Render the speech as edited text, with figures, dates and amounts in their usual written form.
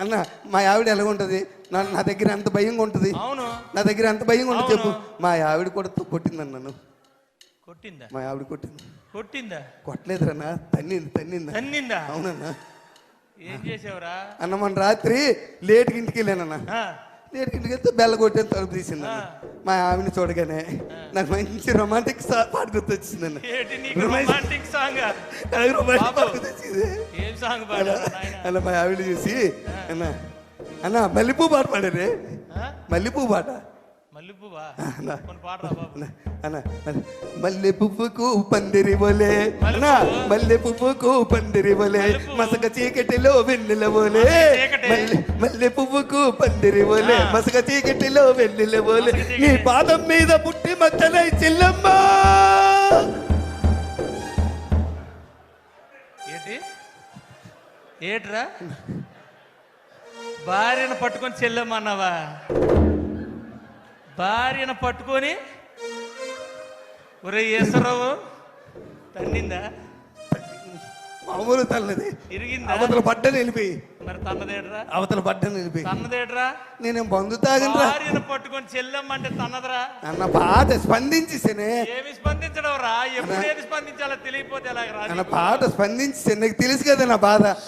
అన్న మా ఆవిడ ఎలా ఉంటుంది, నా దగ్గర ఎంత భయంగా ఉంటుంది, అవును నా దగ్గర ఎంత భయంగా ఉంటుంది చెప్పు. మా ఆవిడ కూడా కొట్టిందన్న నన్ను. కొట్టిందా? మా ఆవిడ కొట్టింది. కొట్టిందా? కొట్టలేదురన్నా, తన్నిందా. అవునన్నా. ఏం చేసావురా? అన్న మన రాత్రి లేట్కి ఇంటికి వెళ్ళానన్న. లేట్కి ఇంటికి వెళ్తే బెల్ల కొట్టే తలుపు తీసింది. మా ఆవిడని చూడగానే నాకు మంచి రొమాంటిక్ పాట గుర్తొచ్చిందన్న. రొమాంటిక్ సాంగ్ ఏం సాంగ్ అన్న మా ఆవిడ చూసి అన్న అన్న మల్లెపూ పాట పాడారే. మల్లెపూ పాట. మల్లెపువ్వా? అన్న మల్లె పువ్వుకు పందిరి బోలే, మల్లె పువ్వుకు పందిరి బోలే, మసక చీకటిలో వెన్నెల బోలే. మల్లె పువ్వుకు పందిరి బోలే, మసక చీకటిలో వెన్నెల బోలే, నీ పాదం మీద పుట్టి మచ్చలై చెల్లమ్మ. ఏట్రా భార్యను పట్టుకొని చెల్లెమ్మన్నావా? భార్యను పట్టుకొని ఒరే ఈశ్వరరావు తన్నిందా? మామూలు తల్లది. ఇరిగిందా? అవతల పడ్డని వెళ్ళిపోయి. మరి తన్నదేట్రా? అవతల పడ్డని వెళ్ళిపోయి. తన్నదేట్రా? నేను బంధు తాగనరా. భార్యను పట్టుకొని చెల్లెమ్మంటే తన్నదరా? అన్న పాట స్పందించేసేనే. ఏమి స్పందించడం రా? ఎప్పుడు ఏది స్పందించాలో తెలియకపోతే ఎలాగ రా? అన్న పాట స్పందించేసే, నీకు తెలుసు కదా నా బాధ.